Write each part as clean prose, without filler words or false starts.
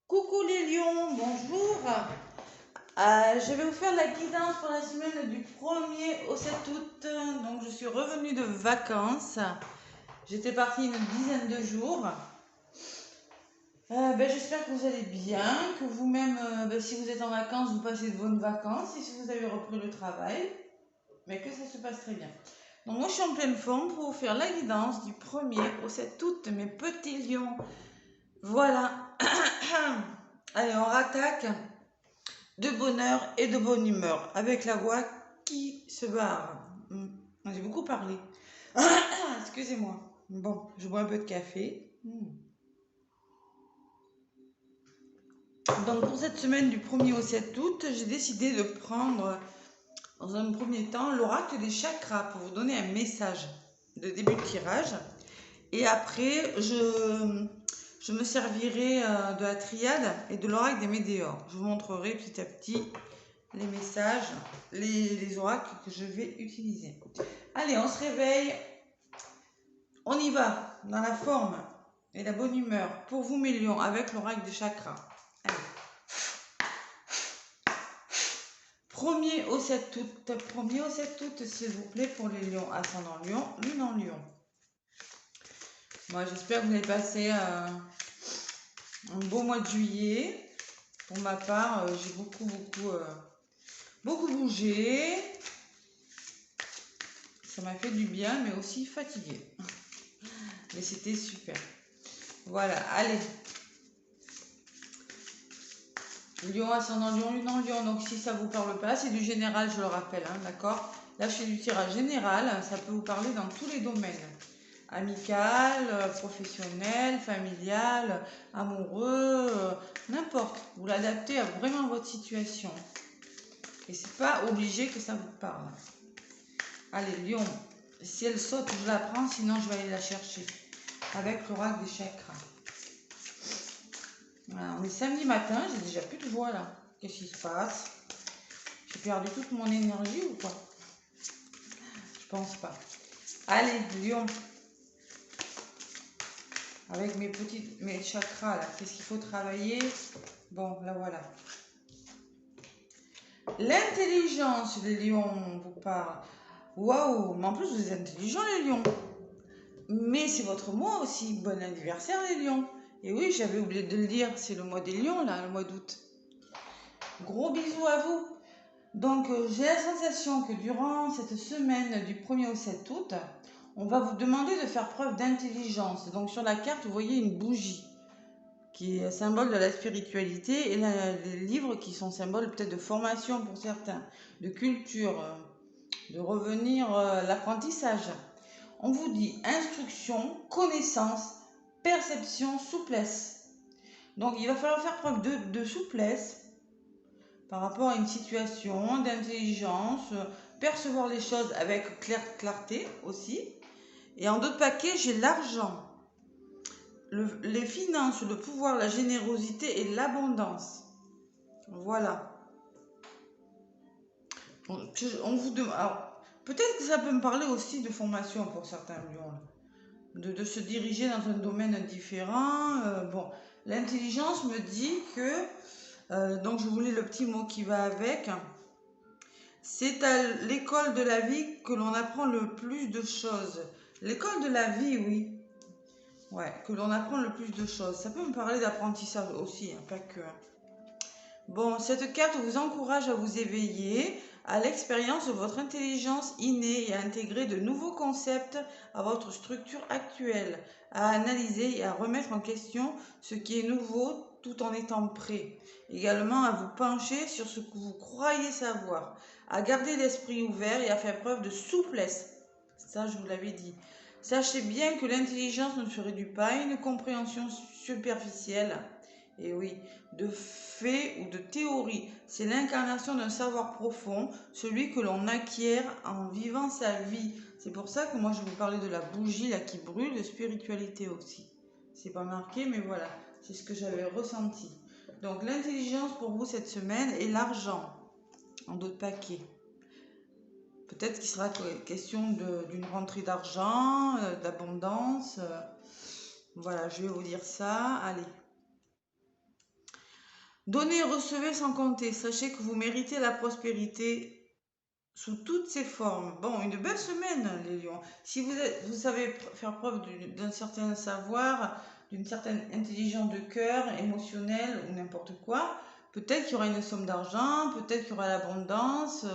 Coucou les lions, bonjour. Je vais vous faire la guidance pour la semaine du 1er au 7 août. Donc je suis revenue de vacances. J'étais partie une dizaine de jours. J'espère que vous allez bien, que vous-même, si vous êtes en vacances, vous passez de bonnes vacances. Et si vous avez repris le travail, mais que ça se passe très bien. Donc moi je suis en pleine forme pour vous faire la guidance du 1er au 7 août, mes petits lions. Voilà. Allez, on rattaque de bonheur et de bonne humeur avec la voix qui se barre. J'ai beaucoup parlé. Excusez-moi. Bon, je bois un peu de café. Donc pour cette semaine du 1er au 7 août, j'ai décidé de prendre dans un premier temps l'oracle des chakras pour vous donner un message de début de tirage. Et après, je me servirai de la triade et de l'oracle des météores. Je vous montrerai petit à petit les messages, les oracles que je vais utiliser. Allez, on se réveille. On y va dans la forme et la bonne humeur pour vous mes lions avec l'oracle des chakras. Allez. 1er au 7 août. 1er au 7 août, s'il vous plaît, pour les lions. Ascendant lion, lune en lion. Moi, j'espère que vous avez passé un beau mois de juillet. Pour ma part, j'ai beaucoup bougé. Ça m'a fait du bien, mais aussi fatigué. Mais c'était super. Voilà, allez. Lion, ascendant lion, lune en lion. Donc si ça ne vous parle pas, c'est du général, je le rappelle, hein, d'accord? Là, je fais du tirage général. Ça peut vous parler dans tous les domaines. Amical, professionnel, familial, amoureux, n'importe. Vous l'adaptez à vraiment votre situation. Et c'est pas obligé que ça vous parle. Allez, lion. Si elle saute, je la prends, sinon je vais aller la chercher. Avec l'oracle des chakras. Voilà, on est samedi matin, j'ai déjà plus de voix là. Qu'est-ce qui se passe? J'ai perdu toute mon énergie ou pas? Je pense pas. Allez, lion. Avec mes chakras là, qu'est-ce qu'il faut travailler? Bon, là voilà. L'intelligence des lions vous parle. Waouh, mais en plus vous êtes intelligents les lions. Mais c'est votre mois aussi. Bon anniversaire les lions. Et oui, j'avais oublié de le dire, c'est le mois des lions là, le mois d'août. Gros bisous à vous. Donc j'ai la sensation que durant cette semaine du 1er au 7 août, on va vous demander de faire preuve d'intelligence. Donc sur la carte, vous voyez une bougie qui est symbole de la spiritualité et les livres qui sont symboles peut-être de formation pour certains, de culture, de revenir l'apprentissage. On vous dit instruction, connaissance, perception, souplesse. Donc il va falloir faire preuve de souplesse par rapport à une situation, d'intelligence, percevoir les choses avec clarté aussi. Et en d'autres paquets, j'ai l'argent, les finances, le pouvoir, la générosité et l'abondance. Voilà. On vous demande. Alors, peut-être que ça peut me parler aussi de formation pour certains lions. De se diriger dans un domaine différent. Bon, l'intelligence me dit que, donc je voulais le petit mot qui va avec, c'est à l'école de la vie que l'on apprend le plus de choses. L'école de la vie, oui. Ouais, que l'on apprend le plus de choses. Ça peut me parler d'apprentissage aussi, hein, pas que. Bon, cette carte vous encourage à vous éveiller à l'expérience de votre intelligence innée et à intégrer de nouveaux concepts à votre structure actuelle, à analyser et à remettre en question ce qui est nouveau tout en étant prêt. Également à vous pencher sur ce que vous croyez savoir, à garder l'esprit ouvert et à faire preuve de souplesse. Ça, je vous l'avais dit. Sachez bien que l'intelligence ne se réduit pas à une compréhension superficielle. Et oui, de fait ou de théorie. C'est l'incarnation d'un savoir profond, celui que l'on acquiert en vivant sa vie. C'est pour ça que moi je vous parlais de la bougie là qui brûle, de spiritualité aussi. C'est pas marqué, mais voilà, c'est ce que j'avais ressenti. Donc l'intelligence pour vous cette semaine est l'argent, en d'autres paquets. Peut-être qu'il sera question d'une rentrée d'argent, d'abondance. Voilà, je vais vous dire ça. Allez. Donnez et recevez sans compter. Sachez que vous méritez la prospérité sous toutes ses formes. Bon, une belle semaine, les lions. Si vous savez faire preuve d'un certain savoir, d'une certaine intelligence de cœur, émotionnelle ou n'importe quoi, peut-être qu'il y aura une somme d'argent, peut-être qu'il y aura l'abondance.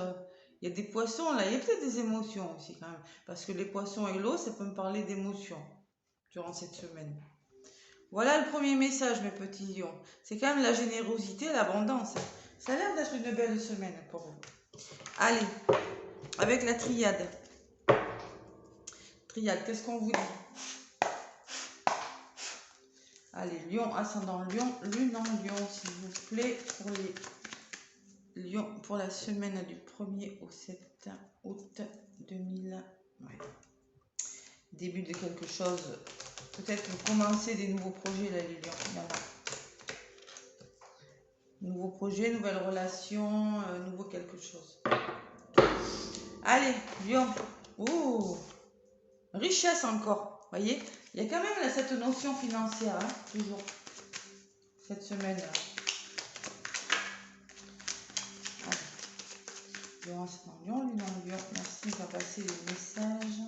Il y a des poissons, là, il y a peut-être des émotions aussi quand même. Parce que les poissons et l'eau, ça peut me parler d'émotions durant cette semaine. Voilà le premier message, mes petits lions. C'est quand même la générosité, l'abondance. Ça a l'air d'être une belle semaine pour vous. Allez, avec la triade. Triade, qu'est-ce qu'on vous dit? Allez, lion, ascendant lion, lune en lion, s'il vous plaît, pour les lions, pour la semaine du 1er au 7 août 2000. Ouais. Début de quelque chose. Peut-être vous commencez des nouveaux projets, là, les lions. Il y en a. Nouveaux projets, nouvelles relations, nouveau quelque chose. Allez, lion. Ouh, richesse encore. Voyez, il y a quand même là, cette notion financière, hein, toujours, cette semaine-là. Lion, c'est lion, lune en lion. Merci de faire passer les messages.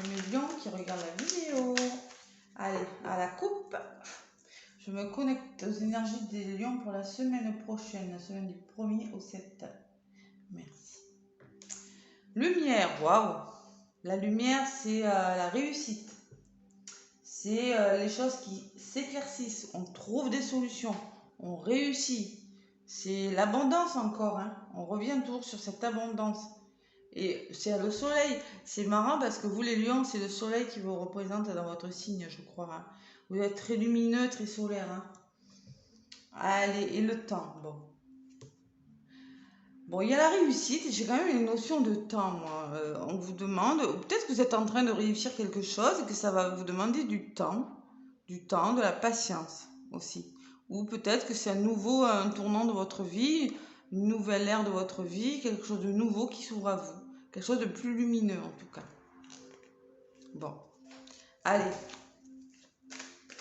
Mes lions qui regardent la vidéo. Allez, à la coupe. Je me connecte aux énergies des lions pour la semaine prochaine, la semaine du 1er au 7. Merci. Lumière, waouh. La lumière, c'est la réussite. C'est les choses qui s'éclaircissent. On trouve des solutions. On réussit. C'est l'abondance encore. Hein. On revient toujours sur cette abondance. Et c'est le soleil. C'est marrant parce que vous, les lions, c'est le soleil qui vous représente dans votre signe, je crois. Hein. Vous êtes très lumineux, très solaire. Hein. Allez, et le temps. Bon, il y a la réussite. J'ai quand même une notion de temps, moi. On vous demande, ou peut-être que vous êtes en train de réussir quelque chose et que ça va vous demander du temps, de la patience aussi. Ou peut-être que c'est un tournant de votre vie, une nouvelle ère de votre vie, quelque chose de nouveau qui s'ouvre à vous. Quelque chose de plus lumineux, en tout cas. Bon. Allez.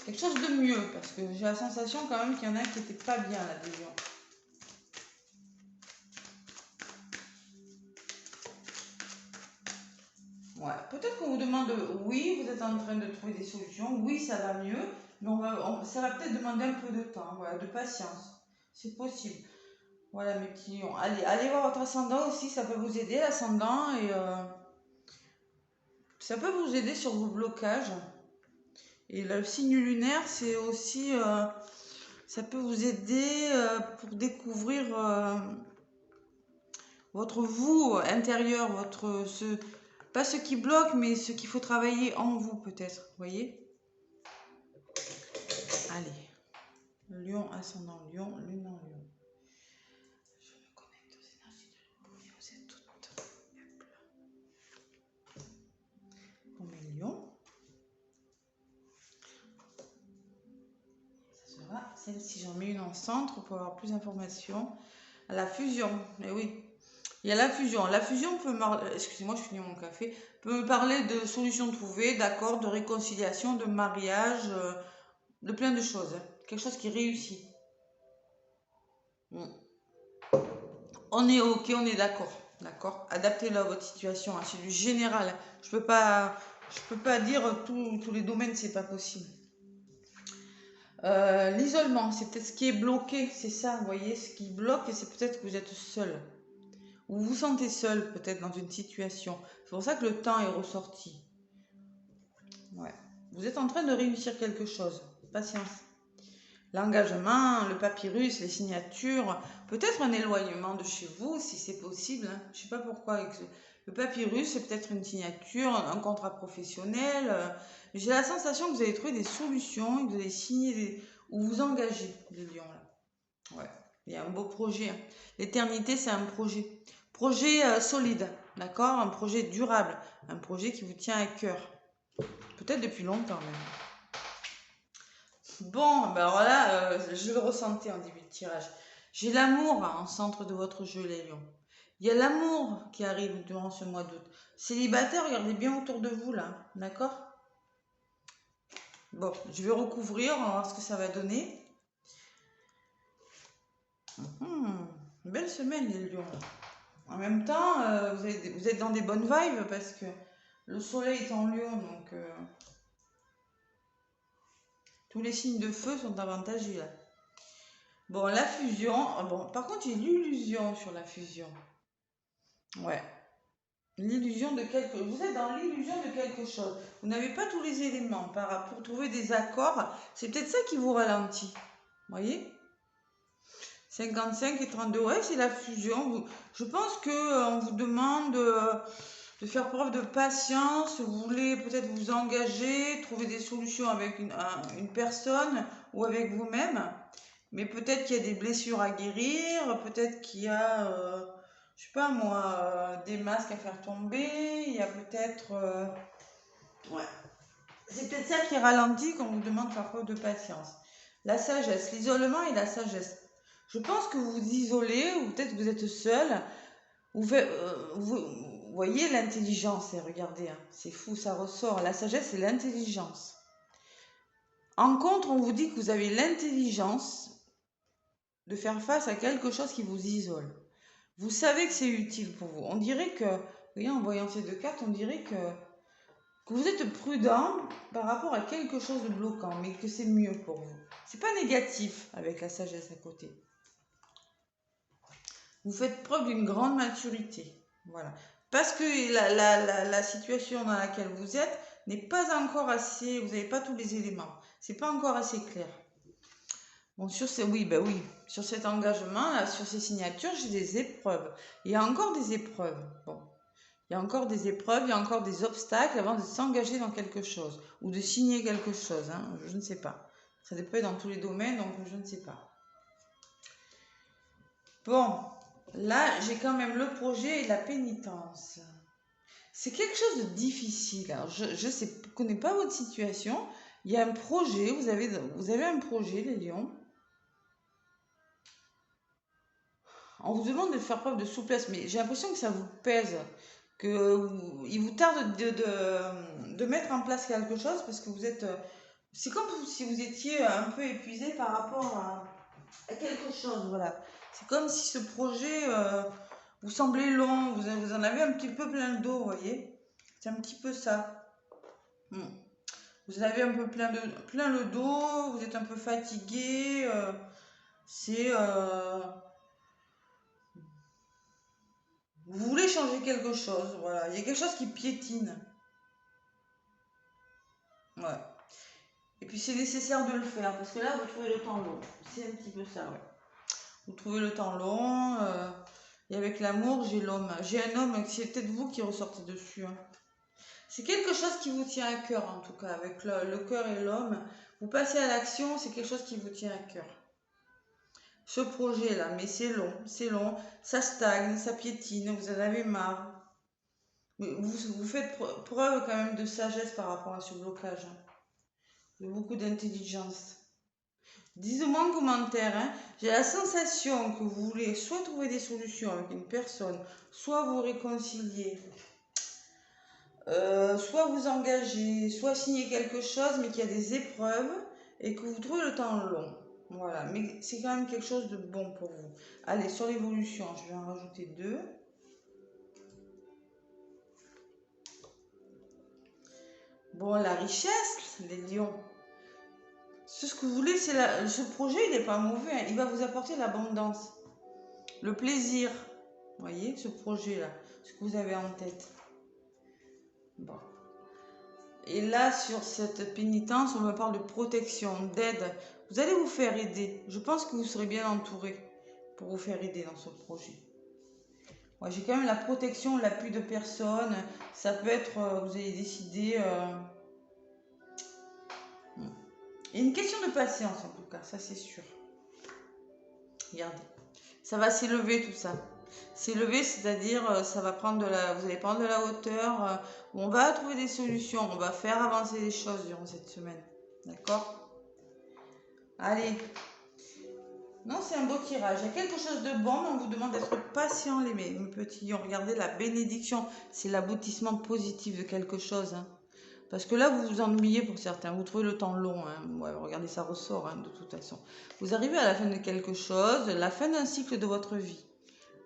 Quelque chose de mieux, parce que j'ai la sensation quand même qu'il y en a qui n'étaient pas bien là-dedans. Ouais. Peut-être qu'on vous demande, oui, vous êtes en train de trouver des solutions, oui, ça va mieux, mais ça va peut-être demander un peu de temps, voilà, de patience. C'est possible. Voilà mes petits lions. Allez voir votre ascendant aussi, ça peut vous aider l'ascendant et ça peut vous aider sur vos blocages. Et le signe lunaire, c'est aussi, ça peut vous aider pour découvrir votre vous intérieur, pas ce qui bloque, mais ce qu'il faut travailler en vous peut-être, vous voyez? Allez, lion, ascendant lion, lune en lion. Je me connecte aux énergies de l'eau, vous êtes toutes. Pour mes lions. Ça sera celle-ci, j'en mets une en centre pour avoir plus d'informations. La fusion, mais oui. Il y a la fusion. La fusion peut me... Excusez-moi, je finis mon café. Peut me parler de solutions trouvées, d'accords, de réconciliation, de mariage, de plein de choses. Quelque chose qui réussit. On est ok, on est d'accord. D'accord. Adaptez-le à votre situation. Hein. C'est du général. Je peux pas dire tous les domaines, c'est pas possible. L'isolement, c'est peut-être ce qui est bloqué, c'est ça, vous voyez, ce qui bloque, c'est peut-être que vous êtes seul. Vous vous sentez seul, peut-être, dans une situation. C'est pour ça que le temps est ressorti. Ouais. Vous êtes en train de réussir quelque chose. Patience. L'engagement, le papyrus, les signatures, peut-être un éloignement de chez vous, si c'est possible. Hein. Je ne sais pas pourquoi. Le papyrus, c'est peut-être une signature, un contrat professionnel. J'ai la sensation que vous allez trouver des solutions, que vous allez signer ou vous engager, les lions. Là. Ouais. Il y a un beau projet. Hein. L'éternité, c'est un projet. Projet solide, d'accord? Un projet durable, un projet qui vous tient à cœur. Peut-être depuis longtemps même. Bon, ben alors là, je le ressentais en début de tirage. J'ai l'amour en centre de votre jeu, les lions. Il y a l'amour qui arrive durant ce mois d'août. Célibataire, regardez bien autour de vous, là. D'accord? Bon, je vais recouvrir, on va voir ce que ça va donner. Belle semaine, les lions. En même temps, vous êtes dans des bonnes vibes parce que le soleil est en lion, donc tous les signes de feu sont avantagés là. Bon, la fusion. Bon, par contre, j'ai l'illusion sur la fusion. Ouais. L'illusion de quelque... Vous êtes dans l'illusion de quelque chose. Vous n'avez pas tous les éléments pour trouver des accords. C'est peut-être ça qui vous ralentit. Vous voyez? 55 et 32, ouais, c'est la fusion. Je pense que on vous demande de faire preuve de patience. Vous voulez peut-être vous engager, trouver des solutions avec une personne ou avec vous-même. Mais peut-être qu'il y a des blessures à guérir, peut-être qu'il y a, je sais pas moi, des masques à faire tomber, il y a peut-être... ouais. C'est peut-être ça qui ralentit quand on vous demande de faire preuve de patience. La sagesse, l'isolement et la sagesse. Je pense que vous vous isolez, ou peut-être que vous êtes seul. Vous voyez l'intelligence, regardez, hein, c'est fou, ça ressort. La sagesse, c'est l'intelligence. En contre, on vous dit que vous avez l'intelligence de faire face à quelque chose qui vous isole. Vous savez que c'est utile pour vous. On dirait que, vous voyez, en voyant ces deux cartes, on dirait que vous êtes prudent par rapport à quelque chose de bloquant, mais que c'est mieux pour vous. C'est pas négatif avec la sagesse à côté. Vous faites preuve d'une grande maturité. Voilà. Parce que la situation dans laquelle vous êtes n'est pas encore assez, vous n'avez pas tous les éléments. C'est pas encore assez clair. Bon, oui, sur cet engagement, là, sur ces signatures, j'ai des épreuves. Il y a encore des épreuves. Bon. Il y a encore des épreuves, il y a encore des obstacles avant de s'engager dans quelque chose ou de signer quelque chose. Hein, je ne sais pas. Ça dépend dans tous les domaines, donc je ne sais pas. Bon, là, j'ai quand même le projet et la pénitence. C'est quelque chose de difficile. Alors, je ne connais pas votre situation. Il y a un projet, vous avez un projet, les lions. On vous demande de faire preuve de souplesse, mais j'ai l'impression que ça vous pèse, il vous tarde de mettre en place quelque chose parce que vous êtes... C'est comme si vous étiez un peu épuisé par rapport à quelque chose, voilà. C'est comme si ce projet vous semblait long, vous en avez un petit peu plein le dos, vous voyez. C'est un petit peu ça. Vous avez un peu plein le dos, vous êtes un peu fatigué, c'est... Vous voulez changer quelque chose, voilà. Il y a quelque chose qui piétine. Ouais. Et puis c'est nécessaire de le faire, parce que là, vous trouvez le temps long. C'est un petit peu ça, ouais. Vous trouvez le temps long, et avec l'amour, j'ai l'homme. J'ai un homme, c'est peut-être vous qui ressortez dessus. Hein. C'est quelque chose qui vous tient à cœur, en tout cas, avec le cœur et l'homme. Vous passez à l'action, c'est quelque chose qui vous tient à cœur. Ce projet-là, mais c'est long, ça stagne, ça piétine, vous en avez marre. Vous faites preuve quand même de sagesse par rapport à ce blocage, hein. De beaucoup d'intelligence. Dites-moi en commentaire, hein, j'ai la sensation que vous voulez soit trouver des solutions avec une personne, soit vous réconcilier, soit vous engager, soit signer quelque chose, mais qu'il y a des épreuves et que vous trouvez le temps long. Voilà, mais c'est quand même quelque chose de bon pour vous. Allez, sur l'évolution, je vais en rajouter 2. Bon, la richesse, les lions. Ce que vous voulez, c'est ce projet, il n'est pas mauvais, hein. Il va vous apporter l'abondance, le plaisir. Vous voyez, ce projet-là, ce que vous avez en tête. Bon. Et là, sur cette pénitence, on me parle de protection, d'aide. Vous allez vous faire aider. Je pense que vous serez bien entouré pour vous faire aider dans ce projet. Ouais, j'ai quand même la protection, l'appui de personnes. Ça peut être, vous allez décider... Il y a une question de patience en tout cas, ça c'est sûr. Regardez, ça va s'élever tout ça. S'élever, c'est-à-dire ça va prendre vous allez prendre de la hauteur, on va trouver des solutions, on va faire avancer les choses durant cette semaine. D'accord? Allez. Non, c'est un beau tirage. Il y a quelque chose de bon, mais on vous demande d'être patient, mes petits lions. Regardez la bénédiction, c'est l'aboutissement positif de quelque chose. Hein. Parce que là, vous vous ennuyez pour certains. Vous trouvez le temps long. Hein. Ouais, regardez, ça ressort hein, de toute façon. Vous arrivez à la fin de quelque chose, la fin d'un cycle de votre vie.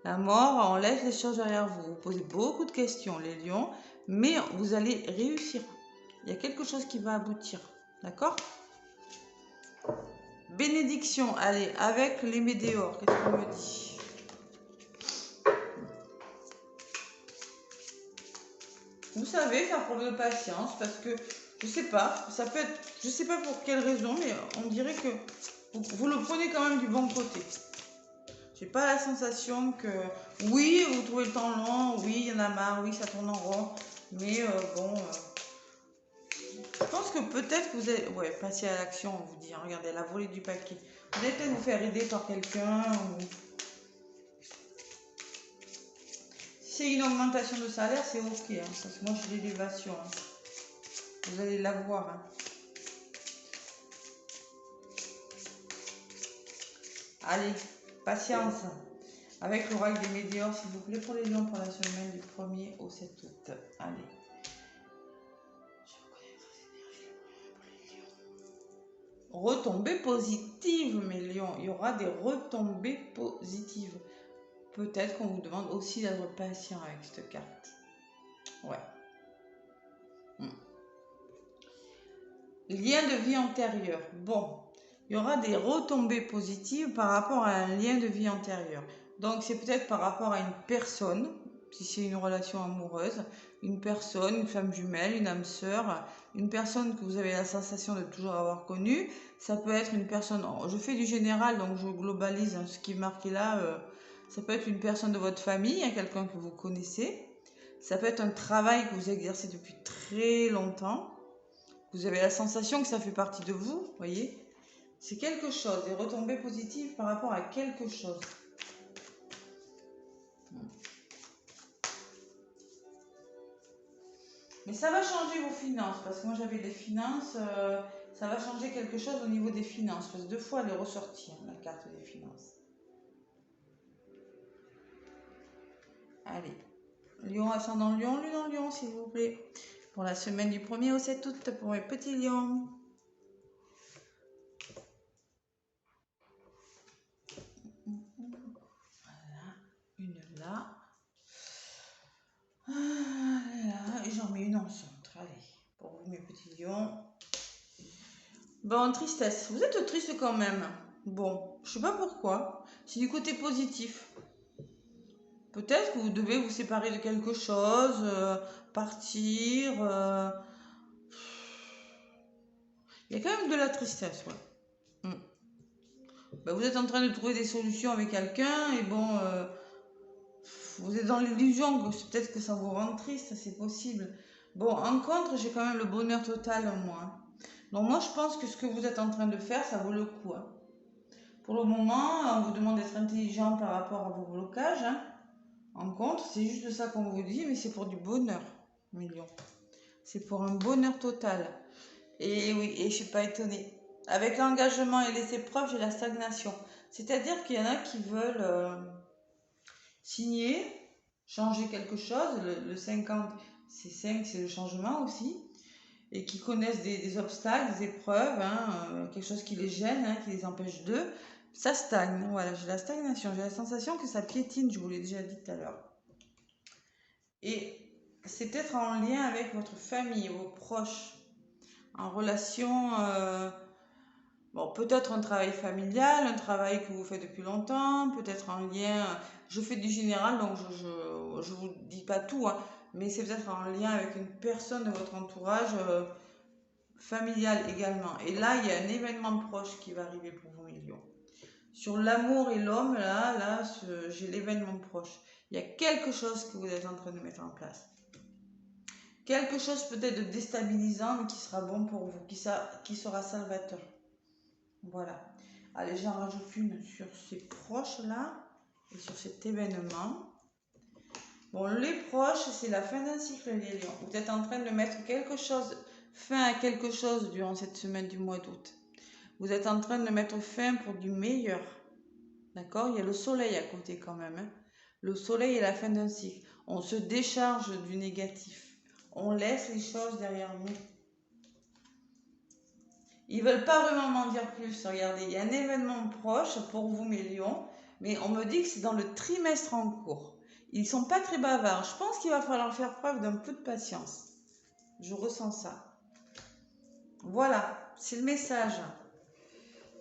La mort, on laisse les choses derrière vous. Vous posez beaucoup de questions, les lions, mais vous allez réussir. Il y a quelque chose qui va aboutir. D'accord? Bénédiction, allez, avec les météores, qu'est-ce qu'on me dit? Vous savez faire preuve de patience parce que, je sais pas, ça peut être, je sais pas pour quelle raison, mais on dirait que vous le prenez quand même du bon côté. J'ai pas la sensation que, oui, vous trouvez le temps long, oui, il y en a marre, oui, ça tourne en rond, mais bon, je pense que peut-être que vous allez, ouais, passer à l'action, on vous dit, hein, regardez, la volée du paquet. Vous allez peut-être vous faire aider par quelqu'un, ou... Si c'est une augmentation de salaire, c'est ok, hein, parce que moi j'ai l'élévation, hein. Vous allez la voir, hein. Allez, patience. Avec l'oracle des météores, s'il vous plaît, pour les lions pour la semaine du 1er au 7 août. Allez. Retombées positives, mes lions. Il y aura des retombées positives. Peut-être qu'on vous demande aussi d'être patient avec cette carte. Ouais. Lien de vie antérieur. Bon, il y aura des retombées positives par rapport à un lien de vie antérieur. Donc, c'est peut-être par rapport à une personne, si c'est une relation amoureuse, une personne, une femme jumelle, une âme sœur, une personne que vous avez la sensation de toujours avoir connue. Ça peut être une personne, je fais du général, donc je globalise ce qui est marqué là. Ça peut être une personne de votre famille, quelqu'un que vous connaissez. Ça peut être un travail que vous exercez depuis très longtemps. Vous avez la sensation que ça fait partie de vous, voyez. C'est quelque chose, des retombées positives par rapport à quelque chose. Mais ça va changer vos finances, parce que moi j'avais des finances, ça va changer quelque chose au niveau des finances, parce que 2 fois elle est ressortie, hein, la carte des finances. Allez, Lion ascendant Lion, Lune en Lion, s'il vous plaît. Pour la semaine du 1er au 7 août, pour mes petits lions. Voilà, une là. Là, et j'en mets une en centre. Allez, pour vous, mes petits lions. Bon, tristesse. Vous êtes triste quand même. Bon, je sais pas pourquoi. C'est du côté positif. Peut-être que vous devez vous séparer de quelque chose, partir. Il y a quand même de la tristesse, ouais. Ben, vous êtes en train de trouver des solutions avec quelqu'un et bon, vous êtes dans l'illusion que peut-être que ça vous rend triste, c'est possible. Bon, en contre, j'ai quand même le bonheur total, moi. Donc moi, je pense que ce que vous êtes en train de faire, ça vaut le coup. Hein. Pour le moment, on vous demande d'être intelligent par rapport à vos blocages. Hein. En contre, c'est juste ça qu'on vous dit, mais c'est pour du bonheur, million. C'est pour un bonheur total. Et oui, et je suis pas étonnée. Avec l'engagement et les épreuves, j'ai la stagnation. C'est-à-dire qu'il y en a qui veulent signer, changer quelque chose. Le 50, c'est 5, c'est le changement aussi. Et qui connaissent des obstacles, des épreuves, hein, quelque chose qui les gêne, hein, qui les empêche d'eux, ça stagne. Voilà, j'ai la stagnation, j'ai la sensation que ça piétine, je vous l'ai déjà dit tout à l'heure. Et c'est peut-être en lien avec votre famille, vos proches, en relation, bon, peut-être un travail familial, un travail que vous faites depuis longtemps, peut-être en lien, je fais du général, donc je vous dis pas tout, hein, mais c'est peut-être en lien avec une personne de votre entourage, familial également. Et là, il y a un événement proche qui va arriver pour vos millions. Sur l'amour et l'homme, là, j'ai l'événement proche. Il y a quelque chose que vous êtes en train de mettre en place. Quelque chose peut-être de déstabilisant, mais qui sera bon pour vous, qui sera salvateur. Voilà. Allez, j'en rajoute une sur ces proches-là et sur cet événement. Bon, les proches, c'est la fin d'un cycle, les lions. Vous êtes en train de mettre quelque chose, fin à quelque chose durant cette semaine du mois d'août. Vous êtes en train de mettre fin pour du meilleur. D'accord? Il y a le soleil à côté quand même. Hein. Le soleil est la fin d'un cycle. On se décharge du négatif. On laisse les choses derrière nous. Ils veulent pas vraiment m'en dire plus. Regardez, il y a un événement proche pour vous, mes lions, mais on me dit que c'est dans le trimestre en cours. Ils sont pas très bavards. Je pense qu'il va falloir faire preuve d'un peu de patience. Je ressens ça. Voilà, c'est le message.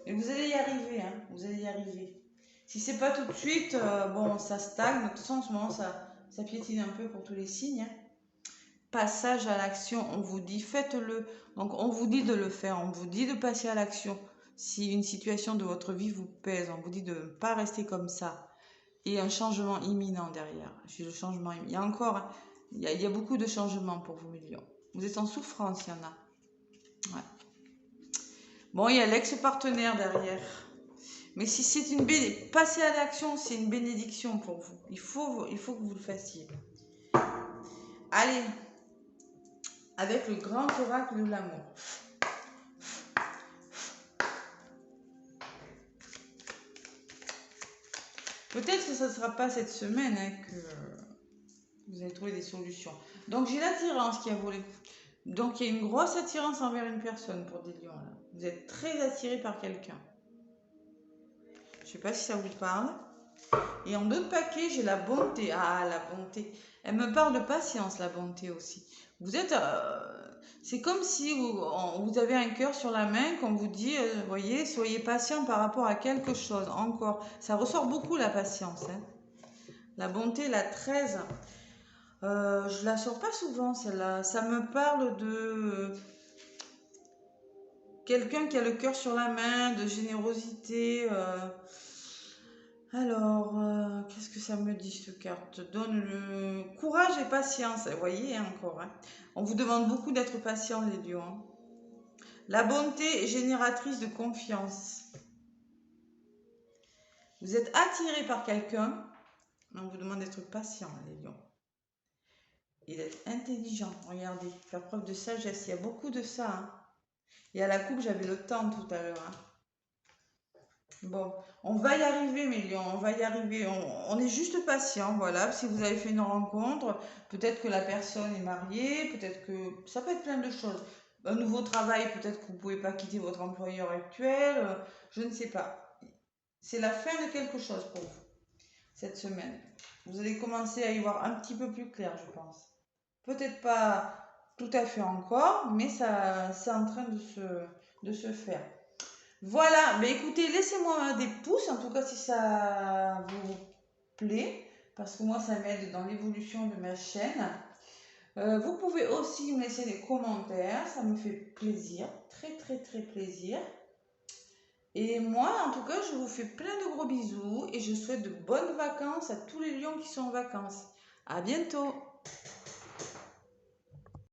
Et vous allez y arriver, hein. Vous allez y arriver. Si c'est pas tout de suite, bon, ça stagne. De toute façon, en ce moment, ça piétine un peu pour tous les signes, hein. Passage à l'action, on vous dit faites-le. Donc on vous dit de le faire, on vous dit de passer à l'action. Si une situation de votre vie vous pèse, on vous dit de ne pas rester comme ça. Et un changement imminent derrière. Le changement imminent. Il y a encore, hein, il y a beaucoup de changements pour vous, mes lions. Vous êtes en souffrance, il y en a. Ouais. Bon, il y a l'ex-partenaire derrière. Mais si c'est une passer à l'action, c'est une bénédiction pour vous. Il faut que vous le fassiez. Allez, avec le grand oracle de l'amour. Peut-être que ça ne sera pas cette semaine, hein, que vous allez trouver des solutions. Donc j'ai l'attirance qui a volé. Donc il y a une grosse attirance envers une personne pour des lions. Là. Vous êtes très attiré par quelqu'un. Je ne sais pas si ça vous parle. Et en d'autres paquets, j'ai la bonté. Ah, la bonté. Elle me parle de patience, la bonté aussi. Vous êtes... c'est comme si vous avez un cœur sur la main, qu'on vous dit, voyez, soyez patient par rapport à quelque chose. Encore. Ça ressort beaucoup, la patience. Hein. La bonté, la 13. Je la sors pas souvent, celle-là. Ça me parle de quelqu'un qui a le cœur sur la main, de générosité. Alors, qu'est-ce que ça me dit, cette carte? Donne le courage et patience. Vous voyez, hein, encore. Hein. On vous demande beaucoup d'être patient, les lions. Hein. La bonté est génératrice de confiance. Vous êtes attiré par quelqu'un, mais on vous demande d'être patient, les lions. Et d'être intelligent. Regardez, faire preuve de sagesse. Il y a beaucoup de ça. Hein. Et à la coupe, j'avais le temps tout à l'heure. Hein. Bon, on va y arriver, mes lions, on va y arriver. On est juste patient, voilà. Si vous avez fait une rencontre, peut-être que la personne est mariée, peut-être que ça peut être plein de choses. Un nouveau travail, peut-être que vous ne pouvez pas quitter votre employeur actuel, je ne sais pas. C'est la fin de quelque chose pour vous, cette semaine. Vous allez commencer à y voir un petit peu plus clair, je pense. Peut-être pas tout à fait encore, mais ça, c'est en train de se faire. Voilà, mais écoutez, laissez-moi des pouces, en tout cas si ça vous plaît, parce que moi ça m'aide dans l'évolution de ma chaîne. Vous pouvez aussi me laisser des commentaires, ça me fait plaisir, très très très plaisir. Et moi, en tout cas, je vous fais plein de gros bisous et je souhaite de bonnes vacances à tous les lions qui sont en vacances. À bientôt!